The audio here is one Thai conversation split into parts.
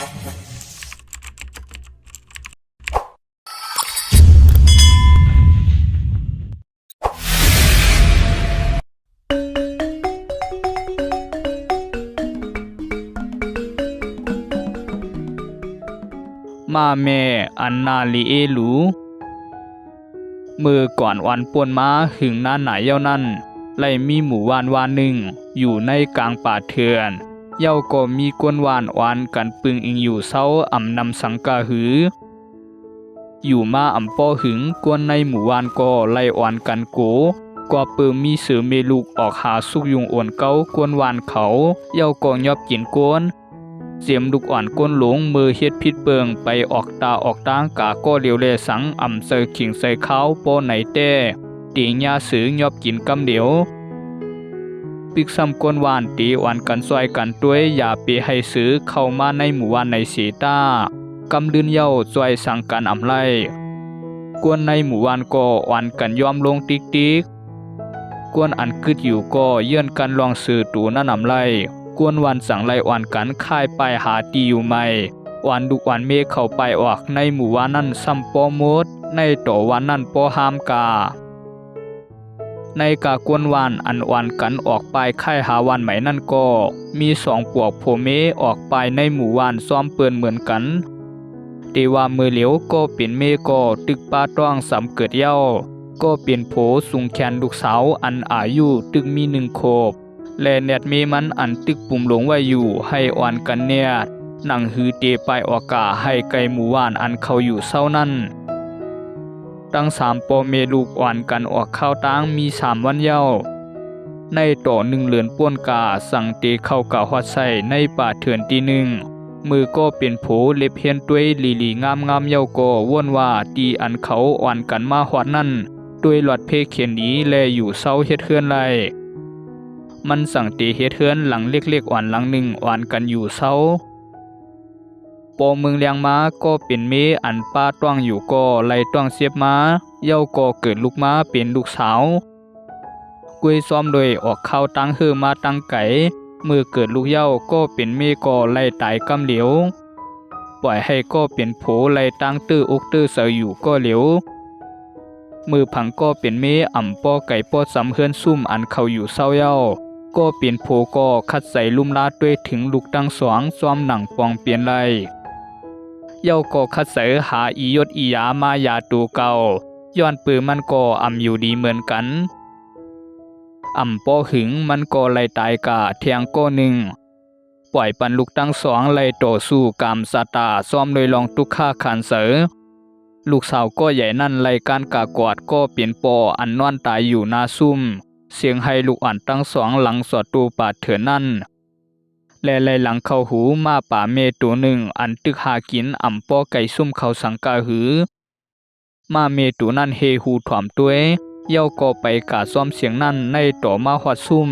มาแม่อันนาลีเอลูมือก่อนวันป่วนม้าหึงหน้าหนายเย้านั่นไล่มีหมู่วานวานหนึ่งอยู่ในกลางป่าเถื่อนเย้าก็มีกวนวานวานกันปึงอิงอยู่เศร้าอ่ำนำสังกาหืออยู่มาอ่ำป้อหึงกวนในหมู่วานก็ไล่อ่อนกันโกกว่าเปิงมีเสือเมลูกออกหาสุกยุงอ่อนเก้ากวนวานเขาเย้าก็ยอบกินกวนเสียมลูกอ่อนก้นหลงมือเฮ็ดพิษเปิงไปออกตาออกตางกาก็เหลียวเลสังอ่ำเซอขิงใส่เขาโปไหนเต้ตีญาสือยอบกินกำเดียวปิกซ้ำก้นวานตีอ่อนกันซอยกันด้วยอย่าไปให้ซื้อเข้ามาในหมู่วานในสีตากำลืนเย้าซอยสั่งกันอ่ำไล่กวนในหมู่วานก็อ่อนกันยอมลงติ๊กติ๊กกวนอันกึดอยู่ก็เยื่อนกันลองซื้อตูนั่นอ่ำไล่กวนวันสั่งไล่อ่อนกันค่ายไปหาตีอยู่ใหม่วันดุวันเมฆเข้าไปออกในหมู่วานนั่นซ้ำปอมดในต่อวันนั่นปอหามกาในกากวนวานอันอ่อนกันออกไปค่ายหาวันใหม่นั่นก็มีสองปวกโผเมออกไปในหมู่วานซ้อมเปื้อนเหมือนกันแต่ว่ามือเหลียวก็เป็นเมก็ตึกป้าต้องสำเกิดเย้าก็เป็นโผสูงแขนลูกสาวอันอายุตึกมี1 โคบและเน็ดมีมันอันตึกปุ่มหลงไว้อยู่ให้อ่อนกันเนียดนั่งฮือเตไปออกาให้ไกลหมู่ว่านอันเขาอยู่เศร้านั่นตั้ง3 ปอเมลูกอ่อนกันออกข้าวตั้งมี3 วันเย้าในต่อ1 เลือนป้วนกาสั่งเตเข้ากะฮอดใส่ในป่าเถื่อนตีหนึ่งมือก็เป็นโผเล็บเฮียนด้วยลีงามเย้าก็ว่นว่าตีอันเขาอ่อนกันมาฮอดนั่นด้วยหลอดเพเขียนนี้แลอยู่เศร้าเฮ็ดเฮือนไรมันสั่งตีเฮ็ดเฮือนหลังเล็กๆอ่อนหลังหนึ่งอ่อนกันอยู่เศร้าปอเมืองเลียงม้าก็เป็นเมอันป้าต้องอยู่ก็ไล่ต้องเสียบม้าเย้าก็เกิดลูกม้าเป็นลูกสาวกุ้ยซ้อมโดยออกเข้าตั้งเฮือมาตั้งไก่มือเกิดลูกเย้าก็เป็นเมก็ไล่ตายกำเหลียวปล่อยให้ก็เป็นโผไล่ตั้งตื้ออกตื้อเสยอยู่ก็เหลียวมือผังก็เป็นเมอ่ำป้อไก่ป้อสำเฮือนซุ่มอันเขาอยู่เศร้าเย้าก็เปลี่ยนโผก็คัดใส่ลุ่มลาดด้วยถึงลูกตั้ง2ซ้อมหนังปองเปลี่ยนไรเย้าก็คัดใส่หาอียศอียามายาตูเก่าย้อนปือมันก็อ่ำอยู่ดีเหมือนกันอ่ำป้อหึงมันก็ไล่ตายกะเทียงก็หนึ่งปล่อยปันลูกตั้ง2ไล่ต่อสู้กามซาตาซ้อมโดยลองตุกฆ่าขันเสอลูกสาวก็ใหญ่นั่นไล่การกากอดก็เปลี่ยนปออันนอนตายอยู่นาซุ่มเสียงให้ลูกอ่อนตั้ง2หลังสอดตูป่าเถื่อนนั่นและไล่หลังเข้าหูมาป่าเมตัวหนึ่งอันตึกหากินอ่ำป้อไก่ซุ่มเขาสังกาหือมาเมตัวนั่นเฮหูถ่อมตัวเย้าก็ไปกาซ้อมเสียงนั่นในต่อมาหอดซุ่ม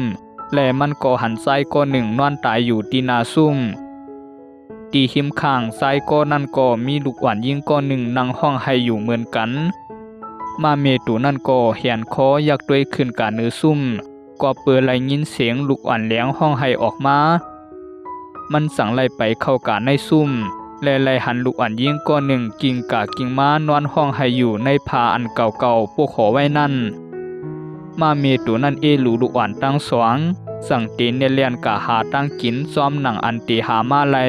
และมันก็หันซ้ายก็หนึ่งนอนตายอยู่ที่นาซุ่มตีหิมข้างซ้ายก็นั่นก็มีลูกอ่อนยิงก็หนึ่งนั่งห้องให้อยู่เหมือนกันมาเมตูนั่นก็เหียนคออยากด้วยขึ้นกาเนื้อซุ่มก็เปิดไล่ยินเสียงลูกอ่อนเลี้ยงห้องให้ออกมามันสั่งไล่ไปเข้ากาในซุ่มและไล่หันลูกอ่อนยิงก็หนึ่งกิ่งกากิ่งม้านอนห้องให้อยู่ในผาอันเก่าๆพวกขอไว้นั่นมาเมตูนั่นลูกอ่อนตั้ง2สั่งเตนเนเลียนกาหาตั้งกินซ้อมหนังอันตีหามาไล่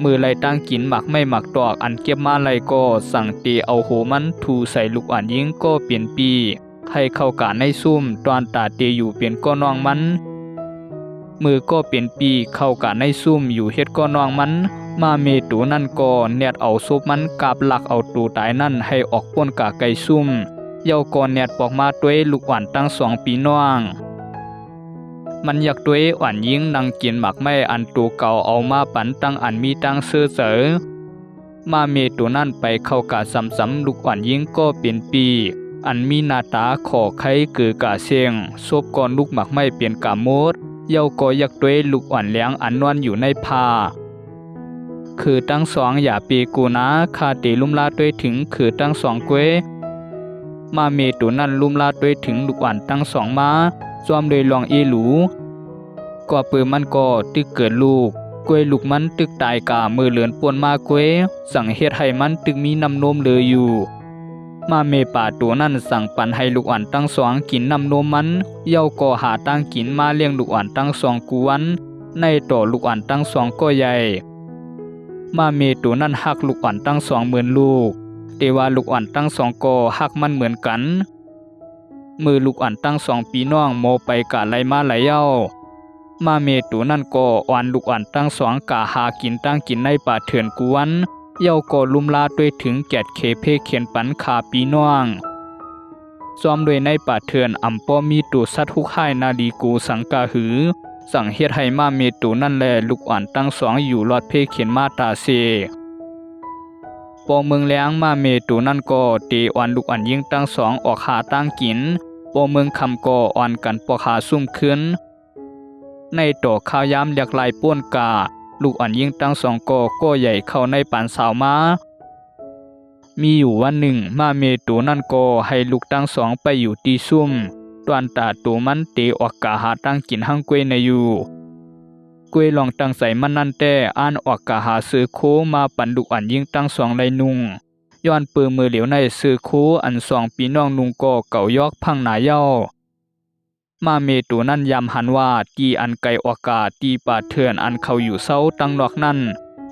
มือไล่ตั้งกินหมักไม่หมักตอกอันเก็บมาไล่ก็สั่งตีเอาโหมันทูใส่ลูกอ่อนยิงก็เปลี่ยนปีให้เข้ากาในซุ่มตอนตาเตอยู่เปลี่ยนก็น้องมันมือก็เปลี่ยนปีเข้ากาในซุ่มอยู่เฮ็ดก็น้องมันมาเมตูนั่นก็เนียดเอาซุปมันกาบหลักเอาตูตายนั่นให้ออกป้นกาไก่ซุ่มเย้าก็เนียดปอกมาด้วยลูกอ่อนตั้ง2 ปีน้องมันอยากด้วยอ่อนยิงนั่งกินหมักไม่อันตูเก่าเอามาปันตั้งอันมีตั้งเสือเสอมาเมตัวนั่นไปเข้ากาซ้ำลูกอ่อนยิงก็เป็นปีอันมีหน้าตาขอไข่เกือกาเสียงซบก่อนลูกหมักไม่เปลี่ยนกาโมดเย้าก็อยากด้วยลูกอ่อนเลี้ยงอันนอนอยู่ในผ้าคือตั้ง2อย่าปีกูนะคาตีลุ่มลาด้วยถึงคือตั้ง2กวยมาเมตัวนั่นลุ่มลาด้วยถึงลูกอ่อนตั้ง2มาซ้อมโดยลองอีหลูก็ปืนมันก็ตึกเกิดลูก กวยลูกมันตึกตายกามือเหลือนป่วนมากวยสั่งเฮ็ดให้มันตึกมีน้ำนมเหลืออยู่มาเมป่าตัวนั้นสั่งปันให้ลูกอ่อนตั้งสองกินน้ำนมมันเย้าก็หาตั้งกินมาเลี้ยงลูกอ่อนตั้งสองกวนในต่อลูกอ่อนตั้งสองก็ใหญ่มาเมตัวนั้นหักลูกอ่อนตั้ง20,000ลูกแต่ว่าลูกอ่อนตั้งสองก็หักมันเหมือนกันมือลูกอ่อนตั้ง2ปีน้องโมไปกะไหลมาไหลเย้ามาเมตัวนั้นก็อ่อนลูกอ่อนตั้งสองกะหากินตั้งกินในป่าเถื่อนกวนเย้าก็ลุมลาด้วยถึงแกดเคเพเขียนปันขาปีน้องซ้อมด้วยในป่าเถื่อนอำป้อมีตัวสัตว์ทุกข่ายนาดีกูสังกาหือสั่งเฮ็ดให้มาเมตัวนั่นแลลูกอ่อนตั้งสองอยู่รอดเพเขียนมาตาเซปอเมืองแล้งมาเมตัวนั่นก็เตอ่อนลูกอ่อนยิ่งตั้งสองออกหาตั้งกินปอเมืองคำก็อ่อนกันปอขาซุ่มขึ้นในต่อข้าวยามเรียกลายป้วนกาลูกอ่อนยิ่งตั้งสองก็ใหญ่เข้าในปานสาวมามีอยู่วันหนึ่งมาเมตัวนั่นก็ให้ลูกตั้งสองไปอยู่ตีซุ่มตวนตาตัวมันเตออกกาหาตั้งกินหั่งกวยในอยู่กวยลองตั้งใส่มันนั่นแต่อ่านออกกาหาซื้อโคมาปันลูกอ่อนยิ่งตั้งสองไรนุ่งย้อนปือมือเหลียวในซื้อโคอัน2ปีน้องนุ่งก็เก่ายอกพังหนาเย้ามาเมตัวนั่นยำหันว่าตีอันไกลออกกาตีป่าเถื่อนอันเขาอยู่เศร้าตั้งนอกนั่น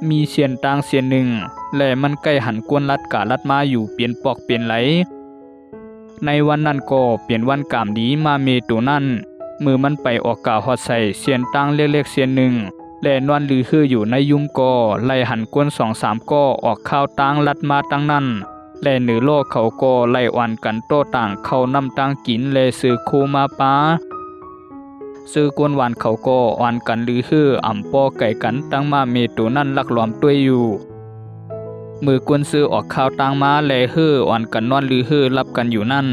มีเสียนต่างเสียนหนึ่งและมันใกล้หันกวนลัดกาลัดมาอยู่เปลี่ยนปอกเปลี่ยนไหลในวันนั้นก็เปลี่ยนวันกามดีมาเมตัวนั่นมือมันไปออกกาฮอดใส่เสียนต่างเล็กๆเสียนหนึ่งและนอนลือคืออยู่ในยุมก็ไล่หันกวน2-3ก็ออกข้าวต่างลัดมาตั้งนั้นและเหนือโลกเขาก็ไล่อ่อนกันโต้ต่างเข้านำต่างกินและซื้อโคมาป้าซื้อกวนหวานเขาก็อ่อนกันลือคืออ่ำป้อไก่กันตั้งมาเมตัวนั่นลักหลอมด้วยอยู่มือกวนซื้อออกข้าวต่างมาและฮืออ่อนกันนอนลือคือรับกันอยู่นั่น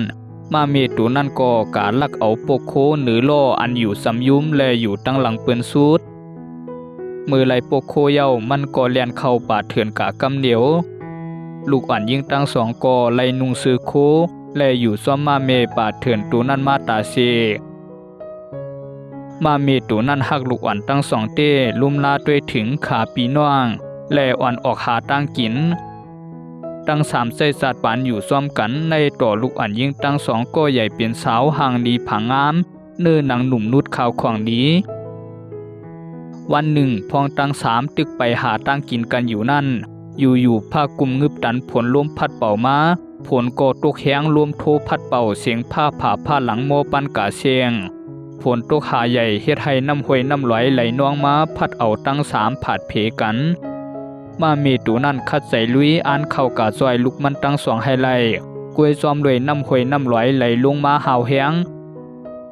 มาเมตัวนั่นก็กาลักเอาโปโคหรือโลอันอยู่สำยุ้มและอยู่ตั้งหลังเปื้อนสูดมือไหลโปโคเย้ามันก็เลียนเข้าป่าเถื่อนกากำเหนียวลูกอ่อนยิ่งตั้งสองก็ไล่นุงซื้อโคและอยู่ซ้อมมาเมป่าเถื่อนตัวนั่นมาตาเซมาเมตัวนั่นหักลูกอ่อนตั้งสองเต้ลุ่มลาด้วยถึงขาปีน้องและอ่อนออกหาตั้งกินตั้ง3ไส้สัตว์ปานอยู่ซ้อมกันในต่อลูกอ่อนยิ่งตั้งสองก็ใหญ่เป็นสาวห่างดีผางงามเนื้อหนังหนุ่มนุดขาวของดีวันหนึ่งพองตั้ง3ตึกไปหาตั้งกินกันอยู่นั่นอยู่ผ้ากุมงึบตันผลลมพัดเป่ามาผลก็ตกแห้งรวมโทพัดเป่าเสียงผ้าผ่าผ้าหลังโมปันกาเสียงฝนตกหาใหญ่เฮ็ดให้น้ำห้วยน้ำไหลไหลนองมาพัดเอาตั้ง3ผาดเพกันมาเมตูนั่นคัดใส่ลุยอ่านเข้ากาซอยลุกมันตั้ง2ให้ไหลกวยซ้อมด้วยน้ำห้วยน้ำไหลไหลลงมาหาวแห้ง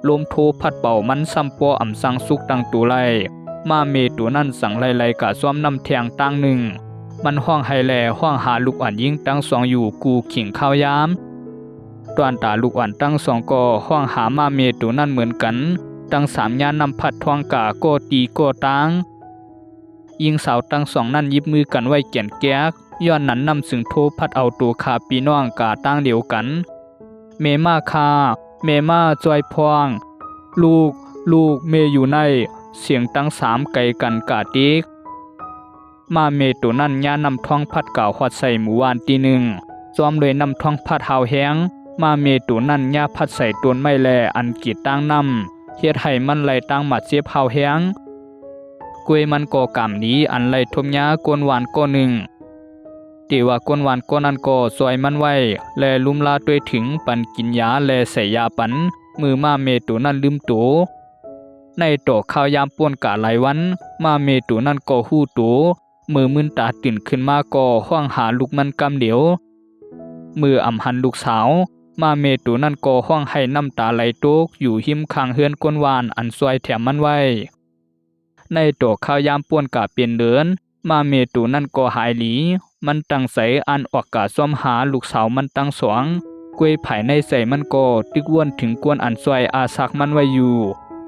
ลมโทพัดเป่ามันซ้ำปออ่ำสังสุกตั้งตูไหลมาเมตูนั่นสั่งไหลกาซ้อมน้ำแทงตั้งหนึ่งมันห้องไฮแลห้องหาลูกอ่อนยิ่งตั้งสองอยู่กูขิงข้าวยามตอนตาลูกอ่อนตั้งสองก็ห้องหามาเมตัวนั่นเหมือนกันตั้ง3ย่านนำพัดทองกาโกตีโกตังยิงสาวตั้ง2นั่นยิบมือกันไว้แก่นแก๊กย้อนนั้นนำสึงโทพัดเอาตัวคาปีน้องกาตั้งเดียวกันเมมาคาเมมาจอยพองลูกเมอยู่ในเสียงตั้ง3ไกลกันกาติกมาเมตัวนั่นย่านำท้องพัดเก่าฮอดใส่หมู่วานตีหนึ่งซ้อมเลยนำท้องพัดหาวแห้งมาเมตัวนั่นย่าพัดใส่ต้นไม้แลอันกีดตั้งนำเฮ็ดให้มันไหลตั้งหมัดเสียบหาวแห้งกวยมันก็กำนี้อันไหลทมยากวนหวานก็หนึ่งตีว่ากวนหวานก็นั้นก็ซอยมันไว้และลุ่มลาด้วยถึงปันกินยาและใส่ยาปันมือมาเมตัวนั่นลืมตัวในต่อข้าวยามป่วนกะหลายวันมาเมตัวนั่นก็ฮู้ตัวมือมึนตาตื่นขึ้นมาก็ห้องหาลูกมันกำเดียวมืออ่ำหันลูกสาวมาเมตูนั่นก็ห้องให้น้ำตาไหลตกอยู่หิมข้างเฮือนก้นวานอันซอยแถมมันไว้ในตัวข้าวยามป่วนกะเปลี่ยนเดินมาเมตูนั่นก็หายหลีมันตั้งใสอันออกกาซ่อมหาลูกสาวมันตั้งสองกวยไผ่ในใส่มันก็ตึกวนถึงกวนอันซอยอาซักมันไว้อยู่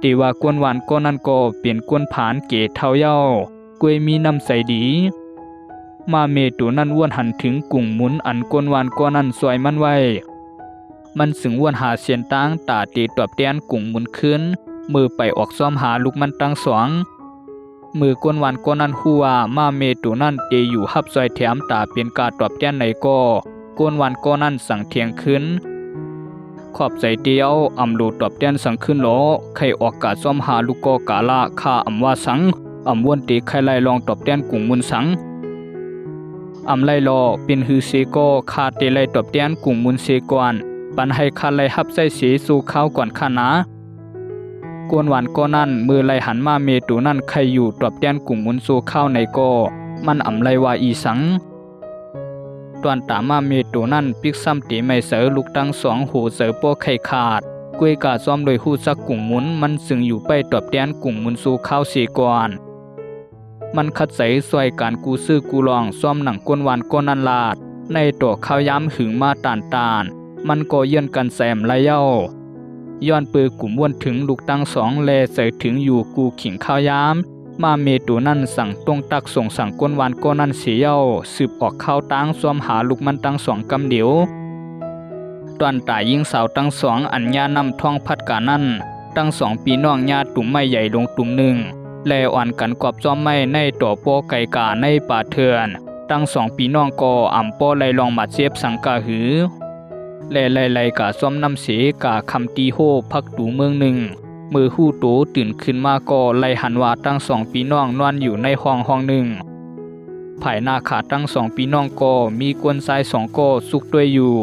ตีว่ากวนวานก็นั่นก็เปลี่ยนกวนผานเกเท่าเย้ากวยมีน้ำใสดีมาเมตูนั่นวนหันถึงกุ่งหมุนอันกวนวานก็นั่นซอยมันไว้มันสึงวนหาเสียนตั้งตาตีตอบแดนกุ่งหมุนขึ้นมือไปออกซ้อมหาลูกมันตั้งสอง มือกวนวันก็นั้นฮู้ว่ามาเมตัวนั้นเตอยู่ฮับซอยแถมตาเป็นกาตอบแทนในก็กวนวันก็นั้นสั่งเทียงขึ้นขอบใจเดียวอำโลตอบแทนสั่งขึ้นโลใครออกกาซ่อมหาลูกก็กาละค่าอำว่าสังอำวนติใครไล่ลองตอบแทนกุ่งมุนสังอำไล่รอเป็นฮือเซโกคาเตไลตอบแทนกุ่งมุนเซกวนปันให้คาไลฮับใส่เสสู่ข้าวก่อนข้านะกวนหวานก็นั่นมือไลหันมาเมตูนั่นใครอยู่ตอบแทนกุ่งมุนสู่ข้าวในก็มันอำไลว่าอีสังตอนตามาเมตูนั่นปิกซ้ำตีไม่เสือลูกตั้งสองหูเสือโป้ไข่ขาดกวยกาซ้อมโดยหู้ซักกุ่งมุนมันซึ่งอยู่ไปตอบแทนกุ่งมุนสู่ข้าวเสกวนมันคัดใสซอยการกูซื้อกูลองซ้อมหนังกวนหวานก็นันลาดในตัวข้าวย้ำหึงมาตานมันก็เยื่อนกันแซมไรเย้าย้อนปือกลุ่มวนถึงลูกตั้งสองแลเสยถึงอยู่กูขิงข้าวย้ำมาเมตูนั่นสั่งตรงตักส่งสั่งกวนหวานก็นั่นเสียเย้าสืบออกข้าวตั้งซ้อมหาลูกมันตั้งสองกำเดียวตอนตายยิงสาวตั้งสองอัญญานำท่องพัดกานั่นตั้งสองปีน้องญาตุ่มไม้ใหญ่ลงตุ่มหนึ่งแลอ่อนกันกอบจอมไม้ในตัวโปไก่กาในป่าเถื่อนตั้งสองปีน้องก็อ่ำโปไลลองมาเสียบสังกาหือแลไลกาซ้อมน้ำเสกาคำตีโฮพักตูเมืองหนึ่งมือหู้โตตื่นขึ้นมาก็ไลหันว่าตั้งสองปีน้องนอนอยู่ในห้องหนึ่งภายหน้าขาตั้งสองปีน้องก็มีกวนทรายสองก็ซุกด้วยอยู่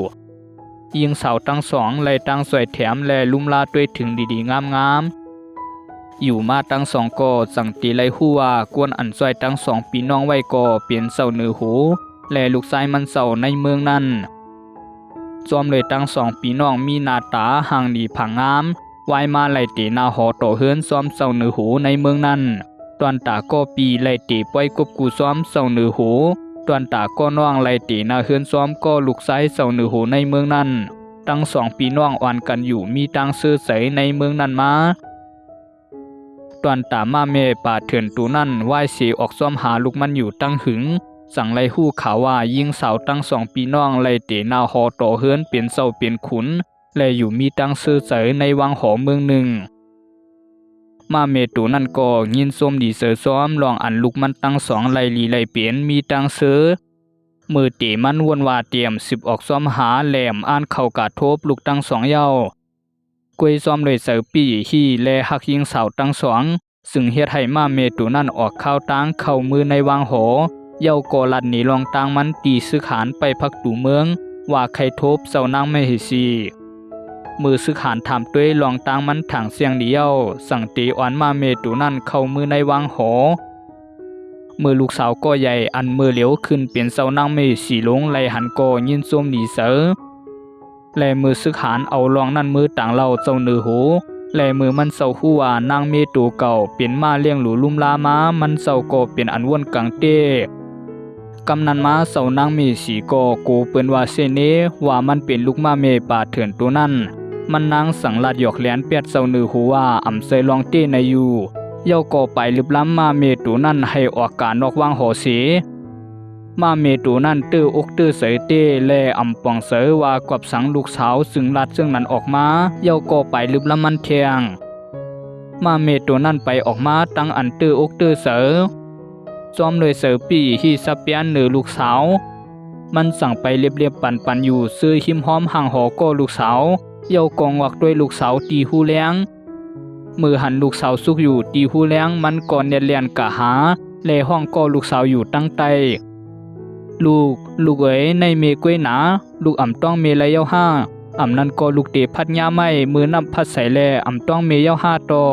ยิงเสาตั้งสองไลตั้งสวยแถมแลลุ่มลาด้วยถึงดีๆงามอยู่มาตั้งสองก็สั่งตีไลหู้ว่ากวนอันสวยตั้งสองปีน้องไว้ก็เปลี่ยนเสาเนื้อหูแลลูกชายมันเสาในเมืองนั้นจอมเลยตั้งสองปีน้องมีหน้าตาห่างดีผังงามวายมาไล่ตีนาหอต่อเฮือนซ้อมเสาเนื้อหูในเมืองนั้นตอนตาก็ปีไล่ตีป้อยกบกูซ้อมเสาเนื้อหูตอนตาก็น้องไล่ตีนาเฮือนซ้อมก็ลูกชายเสาเนื้อหูในเมืองนั้นตั้งสองปีน้องอ่อนกันอยู่มีตั้งซื้อใสในเมืองนั้นมาตอนตามาเมป่าเถื่อนตูนั่นไหว้เสียออกซ้อมหาลูกมันอยู่ตั้งหึงสั่งไล่หู้ข่าวว่ายิงสาวตั้งสองปีน้องไล่เตะนาหอต่อเฮือนเปลี่ยนเศร้าเปลี่ยนขุนและอยู่มีตั้งซื้อเสยในวังหอเมืองหนึ่งมาเมตูนั่นก็ยินส้มดีเสือซ้อมลองอันลูกมันตั้งสองไล่ลีไล่เปลี่ยนมีตั้งซื้อมือเตะมันวนว่าเตรียมสิบออกซ้อมหาแหลมอ่านเข่ากาทบลูกตั้งสองเย้ากวยซ้อมเลยเสือปีฮีและหักยิงสาวตั้งสองซึ่งเฮ็ดให้มาเมตูนั่นออกข้าวตั้งเข้ามือในวังหอเย้าก็ลัดหนีลองตางมันตีซื้อขานไปพักตูเมืองว่าใครทบเสานางไม่เฮซีมือซื้อขานถามด้วยลองตางมันถังเสียงเดียวสั่งตีอ่อนมาเมตูนั่นเข้ามือในวังหอมือลูกสาวก็ใหญ่อันมือเหลียวขึ้นเป็นเสานางไม่สีลงไลหันก็ยินส้มดีเสือและมือซื้อขานเอาลองนั่นมือต่างเล่าเจ้าเนื้อหูและมือมันเศร้าหัวนางเมตูเก่าเป็นมาเลี้ยงหลูลุ่มลามามันเศร้าก็เป็นอันวนกังเต้กำนันมาเสานางเมสีก็กูเปิ้นว่าเซเนว่ามันเป็นลูกมาเมป่าเถื่อนตัวนั้นมันนางสั่งลาดหยอกแหลนเปียดเสาเนื้อหูว่าอำเซลองเต้ในอยู่เย้าก็ไปลึบล้ำมาเมตูนั่นให้ออกการนอกวางหอเสมาเมตูนั่นตื้ออกตื้อเสยเต้แลอำปองเสยว่ากวบสังลูกสาวซึ่งลัดซึ่งนั้นออกมาเย้าก็ไปลึบล้ำมันเทียงมาเมตูนั่นไปออกมาตั้งอันตื้ออกตื้อเสยจอมเลยเสือปีที่สะเปียนเนือลูกสาวมันสั่งไปเรียบๆปันอยู่ซื้อหิมหอมห่างหอก็ลูกสาวเย้ากองวักด้วยลูกสาวตีหูแรงมือหันลูกสาวซุกอยู่ตีหูแรงมันก่อนเลียนกะหาแลห้องก็ลูกสาวอยู่ตั้งใต้ลูกเอ๋ยในเมกวยหนาลูกอ่ำต้องเมละเย้าห้าอ่ำนั้นก็ลูกเตพัดยาไม่มือนำพัดใส่แลอ่ำต้องเมเย้าห้าต่อ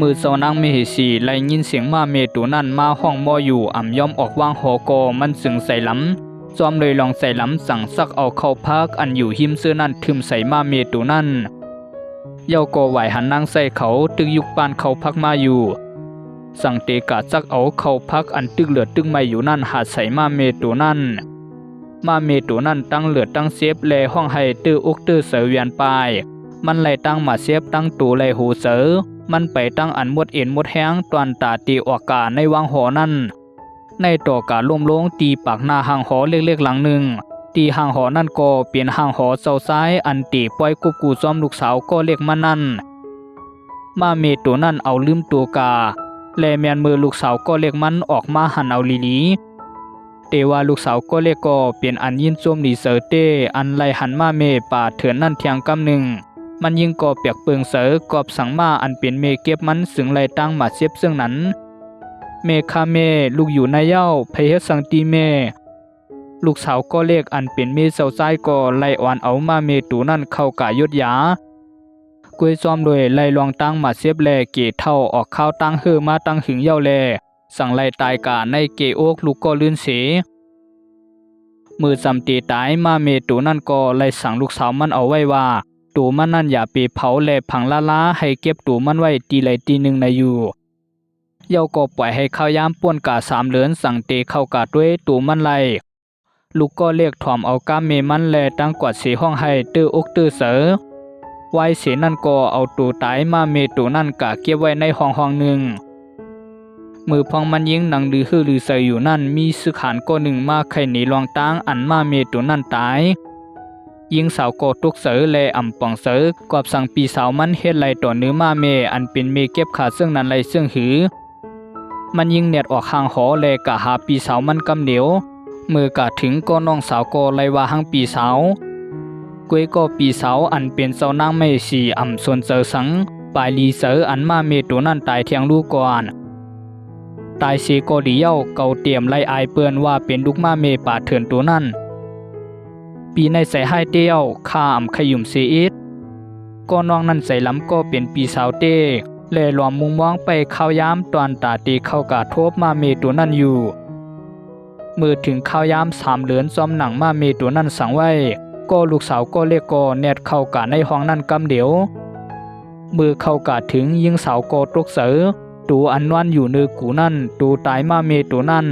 มือเสานางเมเหสีไล่ยินเสียงมาเมตูนั่นมาห้องมออยู่อ่ำย่อมออกวางหอกอมันสึงใส่ล้ำจอมเลยลองใส่ล้ำสั่งซักเอาเข้าพักอันอยู่หิมเสื้อนั่นทึมใส่มาเมตูนั่นเย้าก็ไหวหันนางใส่เขาตึกยุกปานเขาพักมาอยู่สั่งเตกาซักเอาเข้าพักอันตึกเหลือตึกไม่อยู่นั่นหาใส่มาเมตูนั่นมาเมตูนั่นตั้งเหลือตั้งเซฟแลห้องให้ตื้ออกตื้อเสือเวียนปลายมันไล่ตั้งมาเซฟตั้งตูไล่หูเสือมันไปตั้งอันหมดเอ็นหมดแห้งตอนตาตีออกกาในวังหอนั่นในต่อกาล่มลงตีปากหน้าห่างหอเล็กๆหลังหนึ่งตีห่างหอนั่นก็เปลี่ยนห่างหอเสาซ้ายอันตีปล่อยกุบกูซ้อมลูกสาวก็เล็กมานั่นมาเมตัวนั่นเอาลืมตัวกา และแม่นมือลูกสาวก็เล็กมันออกมาหันเอาลีลีแต่ว่าลูกสาวก็เล็กก็เป็นอันยินจมหลีเสอเต้อันไล่หันมาเมป่าเถือนนั่นเทียงกำหนึ่งมันยิงก่อเปียกเปิงเสอกอบสังมาอันเป็นเมเก็บมันสึงไล่ตั้งมาเสียบซึ่งนั้นเมคาเมลูกอยู่ในเย้าเพเฮสังตีเมลูกสาวก็เล็กอันเป็นเมเสาซ้ายก็ไล่อ่อนเอามาเมตูนั่นเข้ากายยุดยากวยซ้อมโดยไล่ลองตั้งมาเสียบแลเกเท่าออกข้าวตั้งเฮือมาตั้งหึงเย้าแลสั่งไล่ตายกาในเกโอกลูกก็ลื่นเสมือจำตีตายมาเมตูนั่นก็ไล่สั่งลูกสาวมันเอาไว้ว่าตูมันนั่นอย่าไปเผาแลพังล้าให้เก็บตูมันไว้ตีไหลตีหนึ่งในอยู่เย้าก็ปล่อยให้ข้าวยามป่วนกา3เหลือนสั่งเตเข้ากาด้วยตูมันไล่ลูกก็เรียกถ่อมเอาก้ามเมมันแลตั้งกวาดเสห้องให้ตื้ออกตื้อเสอไว้เสนั่นก็เอาตูตายมาเมตูนั่นกะเก็บไว้ในห้องหนึ่งมือพองมันยิงหนังดื้อลือเสยอยู่นั่นมีสึกหานก็หนึ่งมาไข่หนีลองตั้งอันมาเมตูนั่นตายยิงสาวก็ตุกเสอแลอ่ำป่องเสอกอบสั่งปีสาวมันเฮ็ดไหลต่อเนื้อมาเมอันเป็นเมเก็บขาซึ่งนั้นไหลซึ่งหือมันยิงเน็ดออกห่างหอแลกะหาปีสาวมันกำเหนียวมือกะถึงก็น้องสาวก็ไล่ว่าหังปีสาวกวยก็ปีสาวอันเป็นเจ้านางไม่สีอ่ำส่วนเจอสังปลายลีเสออันมาเมตัวนั่นตายเทียงลูกก่อนตายเสก็ดีเย้าเก่าเตรียมไล่อายเปื้อนว่าเป็นลูกมาเมป่าเถื่อนตัวนั่นปีในใส่ให้เตี้ยวข้าอ่ำขยุ่มเสียอิดก็น้องนั่นใส่ล้ำก็เป็นปีสาวเต้แลหลอมมุงมองไปเข้ายามตอนตาตีเข้ากาทบมาเมตัวนั่นอยู่มือถึงข้าวยาม3เหลือนซ้อมหนังมาเมตัวนั่นสั่งไว้ก็ลูกสาวก็เรียกก็แนดเข้ากาในห้องนั่นกำเดียวมือเข้ากาถึงยิงสาวก็ตกเสือตูอันวันอยู่เนื้อกูนั่นตูตายมาเมตัวนั่น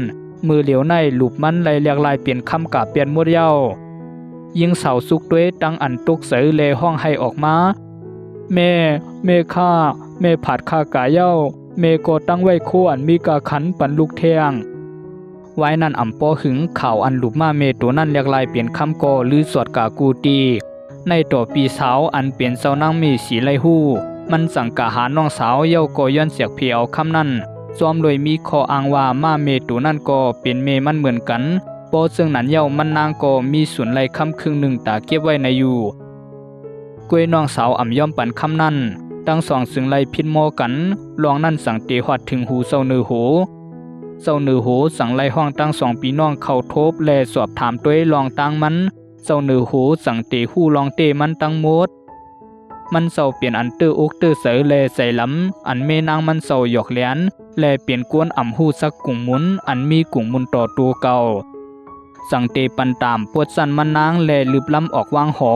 มือเหลียวในหลุบมันไหลเรียกลายเปลี่ยนคำกาเปลี่ยนมดเย้ายิงสาวสุกด้วยตั้งอันตกเสือเลห้องให้ออกมาแม่ข้าแม่ผัดข้ากาเย้าแม่ก็ตั้งไว้คู่อันมีกาขันปันลูกเทียงไว้นั่นอ่ำปอหึงข่าวอันหลุบมาเมตัวนั่นเรียกลายเปลี่ยนคำกอหรือสวดกากูตีในตัวปีสาวอันเปลี่ยนเจ้านางมีสีไลหู้มันสั่งกาหาน้องสาวเย้าก็ย้อนเสียกเพียวคำนั้นซ้อมโดยมีข้ออ้างว่ามาเมตัวนั่นก็เป็นเมมันเหมือนกันปอซึ่งนั้นเย้ามันนางก็มีส่วนไลคำครึ่งหนึ่งตาเก็บไว้ในอยู่กวยน้องสาวอ่ำย่อมปันคำนั้นตั้งสองซึ่งไลพินโมกันลองนั่นสั่งเตหอดถึงหูเศร้าเนือโหเจ้าเนือโหสั่งไล่ห้องตั้ง2ปีน้องเข้าทบและสอบถามตัวลองตั้งมันเจ้าเนือโหสั่งเตหู้ลองเตมันตั้งหมดมันเจ้าเปลี่ยนอันเตออกเตอเสอและใส่ล้ำอันเมนางมันเจ้าหยอกเลียนและเปลี่ยนกวนอ่ำหู้สักกุ่งหมุนอันมีกุ่งหมุนต่อตัวเก่าสั่งเตปันตามปวดสันมันนางและลึบล้ำออกวางหอ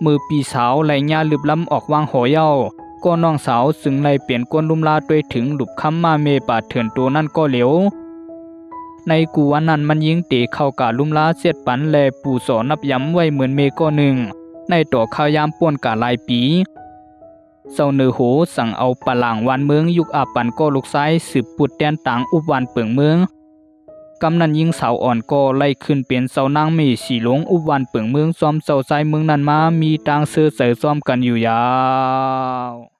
มือปีสาวไหลญาลึบล้ำออกวางหอเย้าก็น้องสาวซึ่งไล่เปลี่ยนก้นลุ่มลาด้วยถึงหลุบคำมาเมป่าเถื่อนตัวนั่นก็เหลวในกูวันนั้นมันยิงเตะเข้ากาลุ่มลาเสียดปันแลปู่สอนับย้ำไว้เหมือนเมก็หนึ่งในต่อข้าวยามป่วนกาลายปีเจ้าเนือโหสั่งเอาปะหลางวันเมืองยุกอาปันก็ลูกซ้ายสืบปุดแดนต่างอุบวันเปิงเมืองกำนันยิงสาวอ่อนก็ไล่ขึ้นเป็นเจ้านางมีสีหลงอุบวันเปิงเมืองซ้อมเจ้าใจเมืองนั้นมามีต่างเสือเสยซ้อมกันอยู่ยาว